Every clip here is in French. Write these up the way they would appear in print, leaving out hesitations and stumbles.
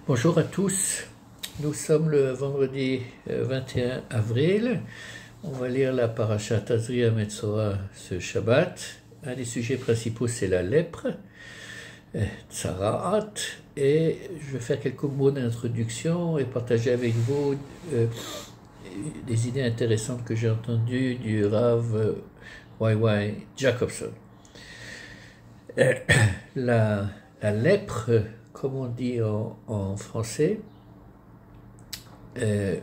Bonjour à tous, nous sommes le vendredi 21 avril, on va lire la parasha Tazria Metzora ce Shabbat. Un des sujets principaux c'est la lèpre, Tsaraat, et je vais faire quelques mots d'introduction et partager avec vous des idées intéressantes que j'ai entendues du Rav Y.Y. Jacobson. La lèpre, comme on dit en français, peut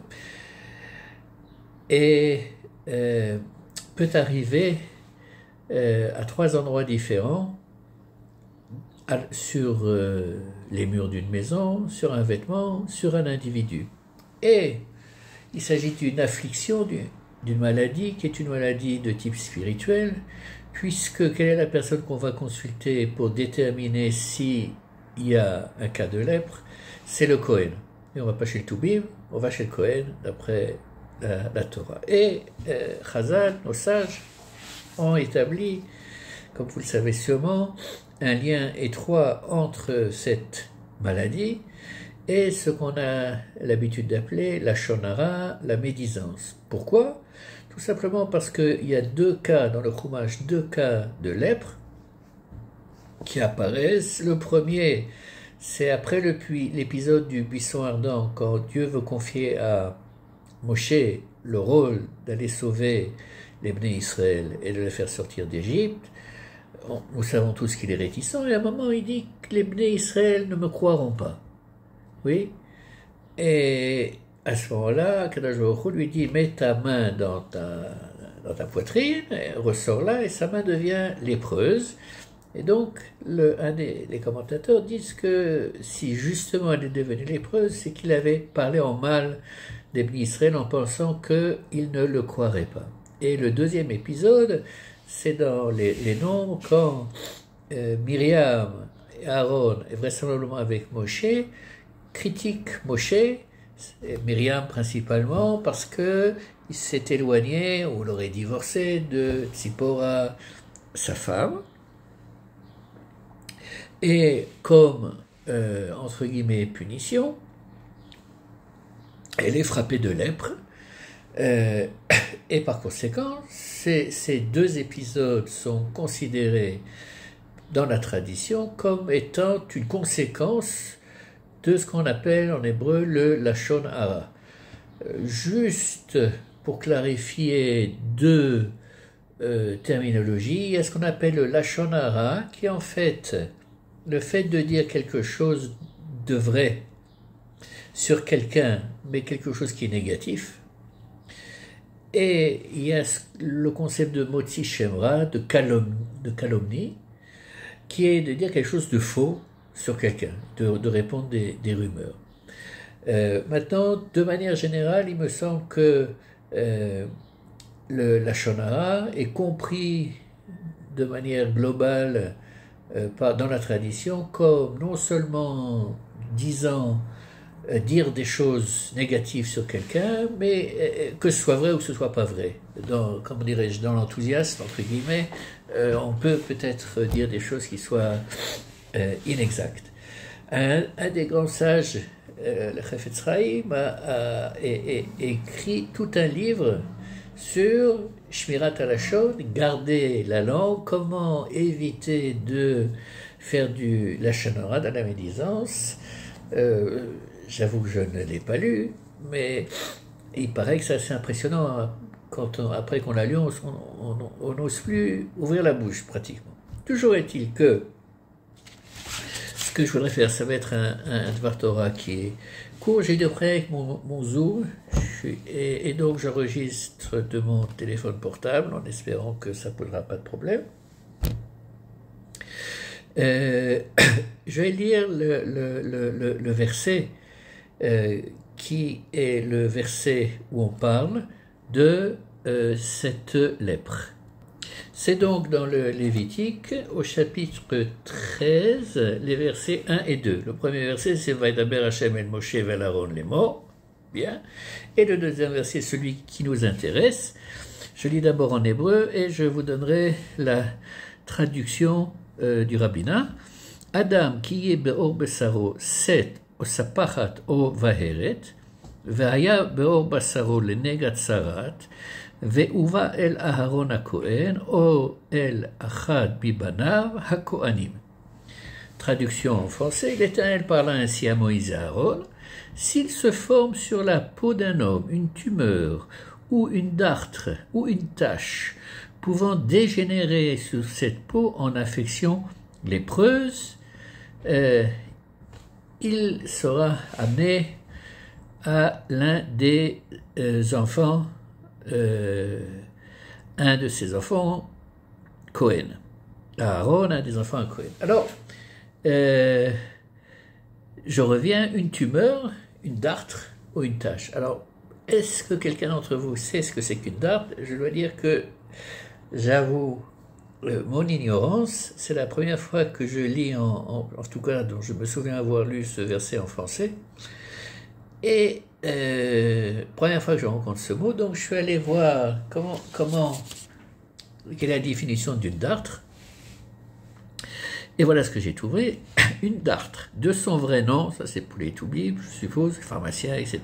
arriver à trois endroits différents, sur les murs d'une maison, sur un vêtement, sur un individu. Et il s'agit d'une affliction, d'une maladie qui est une maladie de type spirituel, puisque quelle est la personne qu'on va consulter pour déterminer si il y a un cas de lèpre? C'est le Kohen. Et on va pas chez le Toubib, on va chez le Kohen d'après la Torah. Et Chazal, nos sages, ont établi, comme vous le savez sûrement, un lien étroit entre cette maladie et ce qu'on a l'habitude d'appeler la shonara, la médisance. Pourquoi? Tout simplement parce qu'il y a deux cas dans le Chumash, deux cas de lèpre qui apparaissent. Le premier, c'est après l'épisode du buisson ardent, quand Dieu veut confier à Moshe le rôle d'aller sauver les Bnei Israël et de les faire sortir d'Égypte. Nous savons tous qu'il est réticent, et à un moment il dit que les Bnei Israël ne me croiront pas. Oui. Et à ce moment-là, Kadosh Baruch Hu lui dit, mets ta main dans ta poitrine, ressors-la, et sa main devient lépreuse. Et donc, les commentateurs disent que si justement elle est devenue lépreuse, c'est qu'il avait parlé en mal des Bnei Israël en pensant qu'ils ne le croiraient pas. Et le deuxième épisode, c'est dans les Nombres, quand Myriam et Aaron, et vraisemblablement avec Moshe, critiquent Moshe, Myriam principalement, parce qu'il s'est éloigné, ou l'aurait divorcé de Tzipora, sa femme. Et comme, entre guillemets, punition, elle est frappée de lèpre, et par conséquent, ces deux épisodes sont considérés dans la tradition comme étant une conséquence de ce qu'on appelle en hébreu le Lashon Hara. Juste pour clarifier deux terminologies, il y a ce qu'on appelle le Lashon Hara, qui est en fait le fait de dire quelque chose de vrai sur quelqu'un, mais quelque chose qui est négatif. Et il y a le concept de Motzi Shemra, de calomnie, qui est de dire quelque chose de faux sur quelqu'un, de répondre des rumeurs. Maintenant, de manière générale, il me semble que la shonara est compris de manière globale dans la tradition comme non seulement dire des choses négatives sur quelqu'un, mais que ce soit vrai ou que ce soit pas vrai. Comment dirais-je, dans l'enthousiasme, entre guillemets, on peut-être dire des choses qui soient inexactes. Un des grands sages, le Chafetz Chaim, a écrit tout un livre sur Shmirat HaLashon, garder la langue, comment éviter de faire du Lashon Hara, de la médisance. J'avoue que je ne l'ai pas lu, mais il paraît que c'est assez impressionnant. Après qu'on l'a lu, on n'ose plus ouvrir la bouche, pratiquement. Toujours est-il que ce que je voudrais faire, ça va être un Dvar Torah qui est court. J'ai de près avec mon Zoom, et donc j'enregistre de mon téléphone portable, en espérant que ça ne posera pas de problème. Je vais lire le verset qui est le verset où on parle de cette lèpre. C'est donc dans le Lévitique, au chapitre 13, les versets 1 et 2. Le premier verset, c'est « Vaidaber Hashem el Moshe vel Aaron les morts ». Bien. Et le deuxième verset, celui qui nous intéresse. Je lis d'abord en hébreu et je vous donnerai la traduction du rabbinat. Adam qui est be'or besaro set או ספחת או והרת, והיה באור בשרו לנגע צרת, והובא אל אהרון הכהן, או אל אחד מבניו הכהנים. Traduction en français, l'Éternel parla ainsi à Moïse et Aaron, s'il se forme sur la peau d'un homme une tumeur, ou une dartre, ou une tache, pouvant dégénérer sur cette peau en affection lépreuse, il sera amené à l'un des enfants, un de ses enfants, Cohen. Aaron, un des enfants Cohen. Alors, je reviens, une tumeur, une dartre ou une tache. Alors, est-ce que quelqu'un d'entre vous sait ce que c'est qu'une dartre? Je dois dire que j'avoue mon ignorance. C'est la première fois que je lis, en tout cas, dont je me souviens avoir lu ce verset en français. Et première fois que je rencontre ce mot, donc je suis allé voir quelle est la définition d'une dartre. Et voilà ce que j'ai trouvé. Une dartre, de son vrai nom, ça c'est pour les toubibs, je suppose, pharmaciens, etc.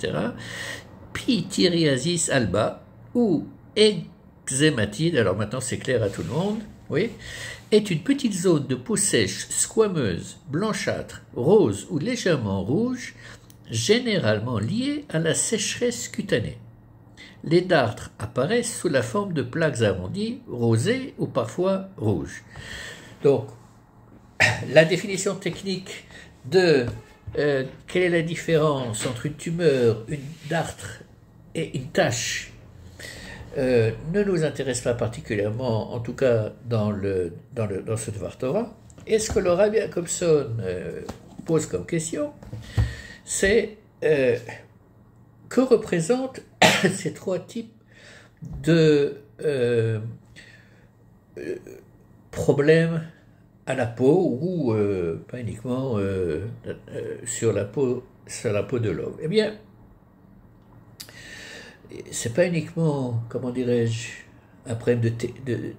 Pityriasis alba, ou eczématide, alors maintenant c'est clair à tout le monde, oui, est une petite zone de peau sèche, squameuse, blanchâtre, rose ou légèrement rouge, généralement liée à la sécheresse cutanée. Les dartres apparaissent sous la forme de plaques arrondies, rosées ou parfois rouges. Donc, la définition technique de quelle est la différence entre une tumeur, une dartre et une tache ne nous intéresse pas particulièrement, en tout cas dans ce Dvar Torah. Et ce que le Rabbi Jacobson pose comme question, c'est que représentent ces trois types de problèmes à la peau ou pas uniquement sur la peau de l'homme. Eh bien, c'est pas uniquement, comment dirais-je, un problème de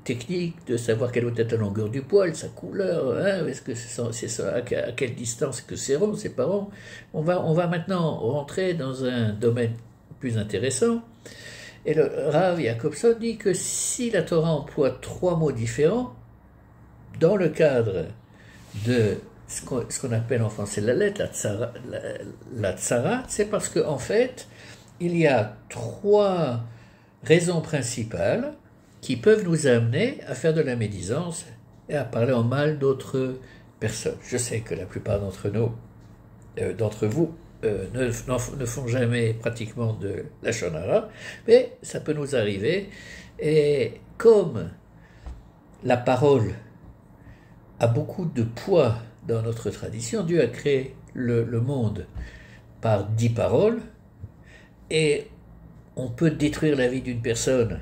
technique, de savoir quelle doit être la longueur du poil, sa couleur, hein, est-ce que c'est ça, à quelle distance que c'est rond, c'est pas rond. On va maintenant rentrer dans un domaine plus intéressant. Et le Rav Jacobson dit que si la Torah emploie trois mots différents, dans le cadre de ce qu'on appelle en français la lettre, la tsara, c'est parce qu'en fait, il y a trois raisons principales qui peuvent nous amener à faire de la médisance et à parler en mal d'autres personnes. Je sais que la plupart d'entre vous, ne font jamais pratiquement de la shonara, mais ça peut nous arriver. Et comme la parole a beaucoup de poids dans notre tradition, Dieu a créé le monde par 10 paroles, et on peut détruire la vie d'une personne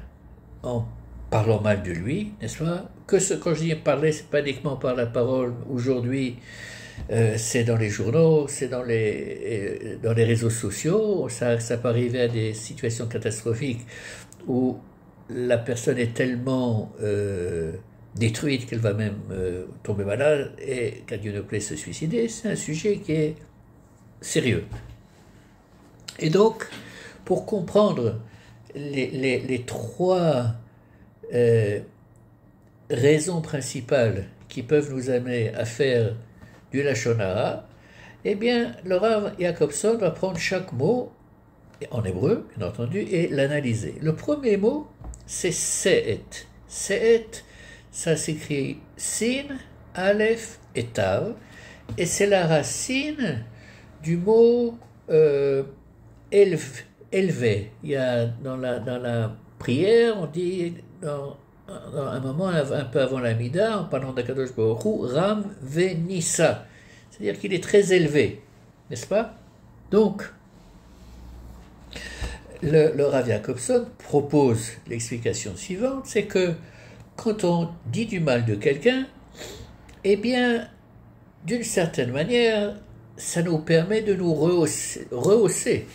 en parlant mal de lui, n'est-ce pas? Quand je dis parler, c'est pas uniquement par la parole. Aujourd'hui, c'est dans les journaux, c'est dans les réseaux sociaux, ça peut arriver à des situations catastrophiques où la personne est tellement détruite qu'elle va même tomber malade et, qu'à Dieu ne plaît, se suicider. C'est un sujet qui est sérieux. Et donc, pour comprendre les trois raisons principales qui peuvent nous amener à faire du Lashon Hara, eh bien, le Rav Jacobson va prendre chaque mot, en hébreu, bien entendu, et l'analyser. Le premier mot, c'est Se'et. Se'et, ça s'écrit Sin, Aleph et Tav, et c'est la racine du mot élevé. Il y a dans la prière, on dit, dans un moment un peu avant la Mida, en parlant d'Akadosh Baruch Hu, Ram Venissa, c'est-à-dire qu'il est très élevé, n'est-ce pas? Donc, le Rav Jacobson propose l'explication suivante, c'est que quand on dit du mal de quelqu'un, eh bien, d'une certaine manière, ça nous permet de nous rehausser,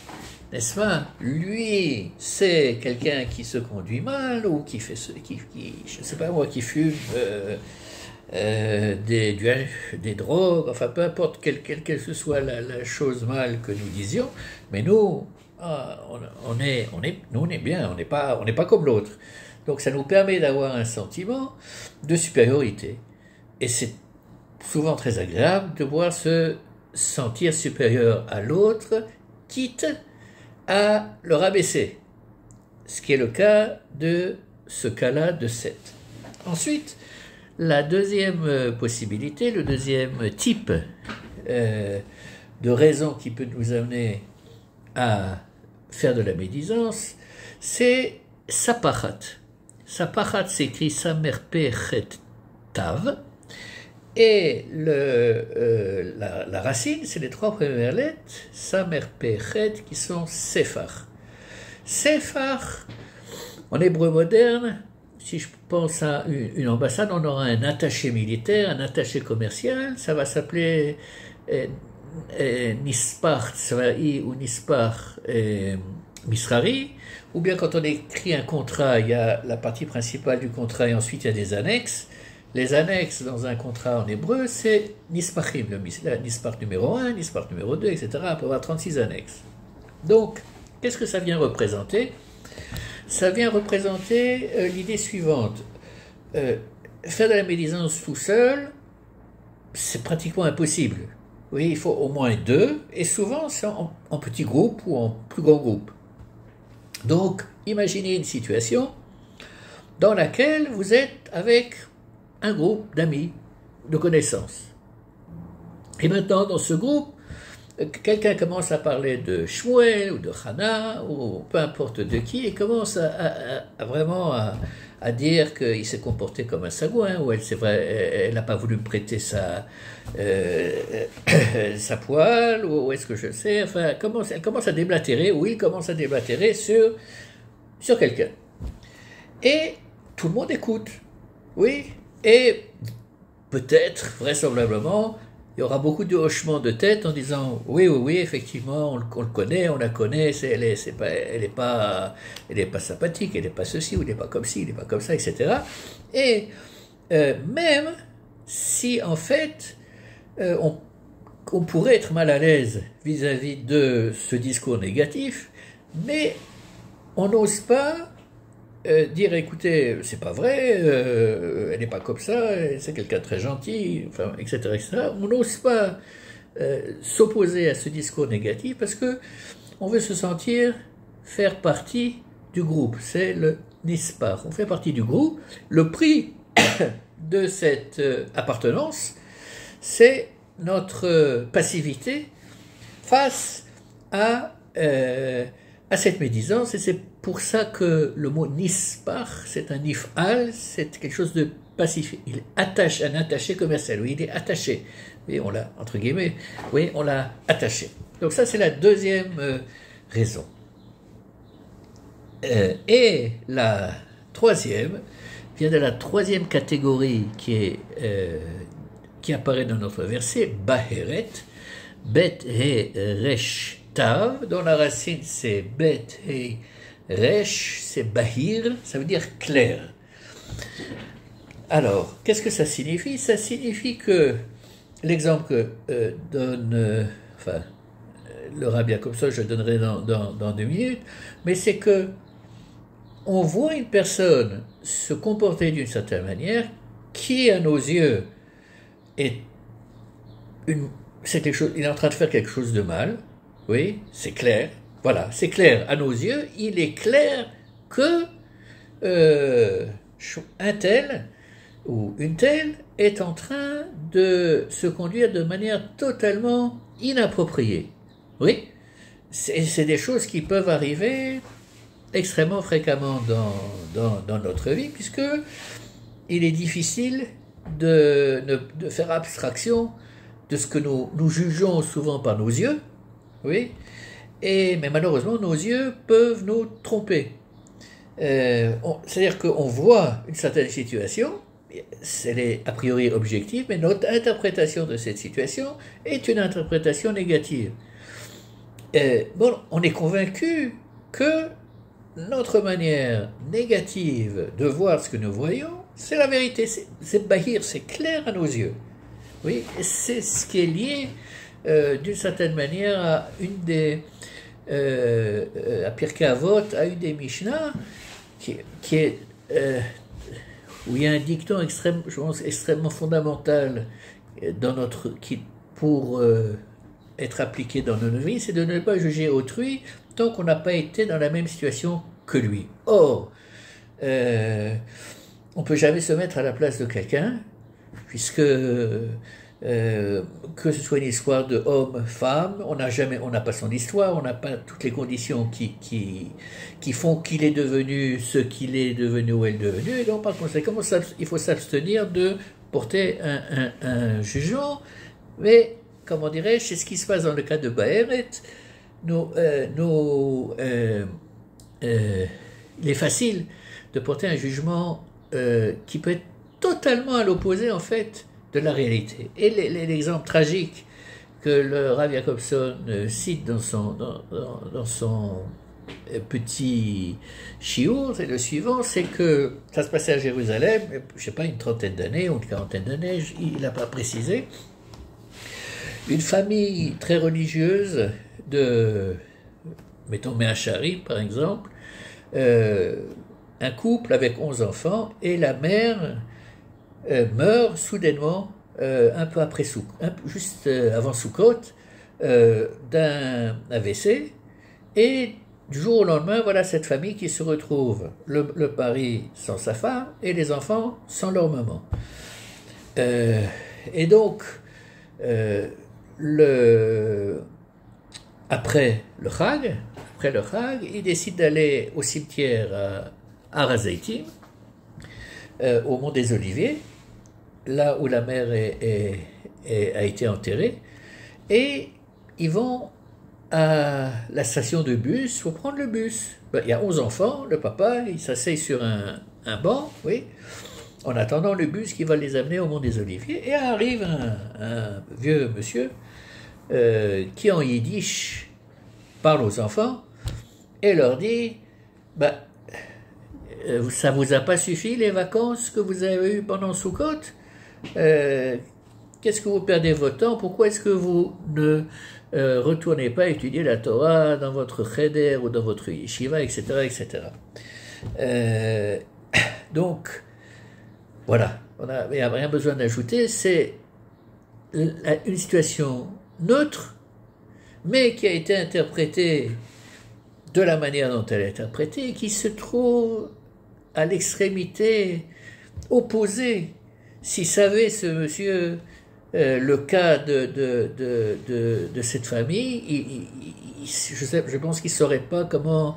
n'est-ce pas? Lui, c'est quelqu'un qui se conduit mal, ou qui fait je ne sais pas moi, qui fume des drogues, enfin peu importe quelle que ce soit la chose mal que nous disions, mais nous, nous on est bien, on n'est pas comme l'autre. Donc ça nous permet d'avoir un sentiment de supériorité. Et c'est souvent très agréable de pouvoir se sentir supérieur à l'autre, quitte à le rabaisser. Ce qui est le cas de ce cas-là de Seth. Ensuite, la deuxième possibilité, le deuxième type de raison qui peut nous amener à faire de la médisance, c'est Sapachat. Sapachat s'écrit Samerpechet Tav, et la racine, c'est les trois premières lettres, Samerpechet, qui sont Sephar. Sephar, en hébreu moderne, si je pense à une ambassade, on aura un attaché militaire, un attaché commercial, ça va s'appeler Nispar Tzva'i ou Nispar Misrari, ou bien quand on écrit un contrat, il y a la partie principale du contrat et ensuite il y a des annexes. Les annexes dans un contrat en hébreu, c'est Nispachim, le Nispar numéro 1, Nispar numéro 2, etc. On peut avoir 36 annexes. Donc, qu'est-ce que ça vient représenter? Ça vient représenter l'idée suivante. Faire de la médisance tout seul, c'est pratiquement impossible. Oui, il faut au moins deux, et souvent c'est en petits groupes ou en plus grands groupes. Donc, imaginez une situation dans laquelle vous êtes avec un groupe d'amis, de connaissances. Et maintenant, dans ce groupe, quelqu'un commence à parler de Shmuel ou de Hana ou peu importe de qui et commence à dire qu'il s'est comporté comme un sagouin ou elle n'a pas voulu me prêter sa poêle ou est-ce que je sais, enfin elle commence à déblatérer ou il commence à déblatérer sur quelqu'un. Et tout le monde écoute, oui, et peut-être, vraisemblablement, il y aura beaucoup de hochements de tête en disant oui, effectivement, on le connaît, on la connaît, elle n'est pas sympathique, elle n'est pas ceci, ou elle n'est pas comme ci, elle n'est pas comme ça, etc. Et même si en fait on pourrait être mal à l'aise vis-à-vis de ce discours négatif, mais on n'ose pas dire écoutez, c'est pas vrai, elle n'est pas comme ça, c'est quelqu'un de très gentil, enfin, etc. On n'ose pas s'opposer à ce discours négatif parce que on veut se sentir faire partie du groupe. C'est le Nispar. On fait partie du groupe. Le prix de cette appartenance, c'est notre passivité face à cette médisance, et c'est pour ça que le mot nispar, c'est un nif'al, c'est quelque chose de passif. Il attache un attaché commercial, oui, il est attaché. Oui, on l'a, entre guillemets, oui, on l'a attaché. Donc ça, c'est la deuxième raison. Et la troisième vient de la troisième catégorie qui apparaît dans notre verset, Baheret, Bet He Resh Tav, dont la racine c'est Bet He Resh, c'est Bahir, ça veut dire clair. Alors, qu'est-ce que ça signifie? Ça signifie que l'exemple que donne, le Rabbi comme ça, je le donnerai dans 2 minutes, mais c'est que on voit une personne se comporter d'une certaine manière qui, à nos yeux, c'est quelque chose, il est en train de faire quelque chose de mal, oui, c'est clair, voilà, c'est clair, à nos yeux, il est clair que un tel ou une telle est en train de se conduire de manière totalement inappropriée, oui, c'est des choses qui peuvent arriver extrêmement fréquemment dans notre vie, puisque il est difficile de faire abstraction de ce que nous jugeons souvent par nos yeux, oui, mais malheureusement nos yeux peuvent nous tromper. C'est-à-dire qu'on voit une certaine situation, elle est a priori objective, mais notre interprétation de cette situation est une interprétation négative. On est convaincu que notre manière négative de voir ce que nous voyons C'est la vérité, c'est bahir, c'est clair à nos yeux. Oui, c'est ce qui est lié d'une certaine manière à une des à Pirkei Avot, à une des Mishnah qui est où il y a un dicton je pense, extrêmement fondamental pour être appliqué dans nos vies, c'est de ne pas juger autrui tant qu'on n'a pas été dans la même situation que lui. Or, on ne peut jamais se mettre à la place de quelqu'un, puisque que ce soit une histoire de homme-femme, on n'a pas son histoire, on n'a pas toutes les conditions qui font qu'il est devenu ce qu'il est devenu ou elle est devenue, et donc par conséquent, il faut s'abstenir de porter un jugement, mais, comment dirais-je, c'est ce qui se passe dans le cas de Bahéret. Il est facile de porter un jugement qui peut être totalement à l'opposé, en fait, de la réalité. Et l'exemple tragique que le Rav Jacobson cite dans son petit chiour, c'est le suivant, c'est que ça se passait à Jérusalem, je ne sais pas, une trentaine d'années ou une quarantaine d'années, il n'a pas précisé. Une famille très religieuse mettons Méachari par exemple, un couple avec 11 enfants, et la mère meurt soudainement un peu après juste avant Sukkot d'un AVC, et du jour au lendemain, voilà cette famille qui se retrouve, le mari sans sa femme et les enfants sans leur maman. Et donc, après le Chag, il décide d'aller au cimetière à Har HaZeitim, au Mont des Oliviers, là où la mère a été enterrée, et ils vont à la station de bus pour prendre le bus. Il y a 11 enfants, le papa, il s'assied sur un banc, oui, en attendant le bus qui va les amener au Mont des Oliviers, et arrive un vieux monsieur qui en yiddish parle aux enfants et leur dit ça vous a pas suffi les vacances que vous avez eues pendant Sukkot? Qu'est-ce que vous perdez votre temps? Pourquoi est-ce que vous ne retournez pas étudier la Torah dans votre cheder ou dans votre yeshiva, etc., etc. Donc, voilà, il n'y a rien besoin d'ajouter, c'est une situation neutre, mais qui a été interprétée de la manière dont elle est interprétée, et qui se trouve à l'extrémité opposée. Si savait ce monsieur le cas de cette famille, je pense qu'il ne saurait pas comment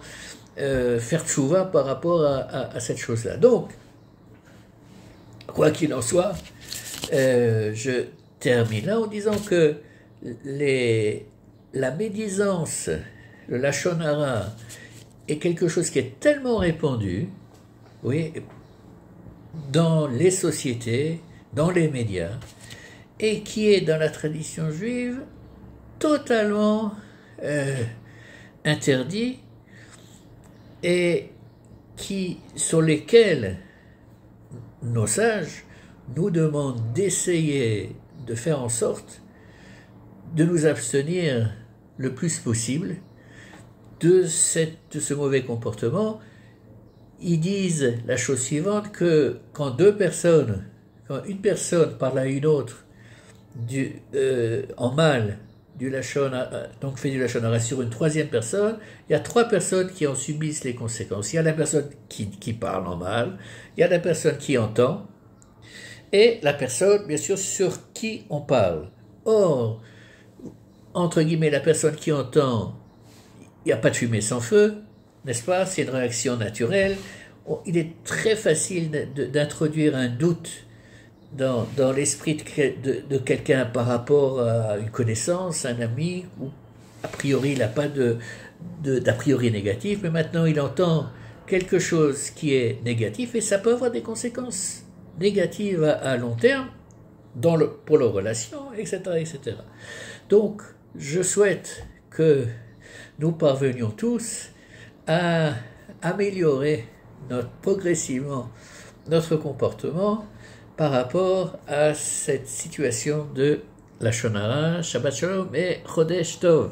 faire tchouva par rapport à cette chose-là. Donc, quoi qu'il en soit, je termine là en disant que la médisance, le lachon hara, est quelque chose qui est tellement répandu, oui, dans les sociétés, dans les médias, et qui est dans la tradition juive totalement interdit, et sur lesquels nos sages nous demandent d'essayer de faire en sorte de nous abstenir le plus possible de ce mauvais comportement. Ils disent la chose suivante, que quand une personne parle à une autre en mal, donc fait du lachon hara sur une troisième personne, il y a 3 personnes qui en subissent les conséquences. Il y a la personne qui parle en mal, il y a la personne qui entend, et la personne, bien sûr, sur qui on parle. Or, entre guillemets, la personne qui entend, il n'y a pas de fumée sans feu, n'est-ce pas? C'est une réaction naturelle. Il est très facile d'introduire un doute dans l'esprit de quelqu'un par rapport à une connaissance, un ami, où a priori il n'a pas d'a priori négatif, mais maintenant il entend quelque chose qui est négatif, et ça peut avoir des conséquences négatives à long terme pour leur relation, etc., etc. Donc, je souhaite que nous parvenions tous à améliorer progressivement notre comportement par rapport à cette situation de Lachon Hara, Shabbat Shalom et Chodesh Tov.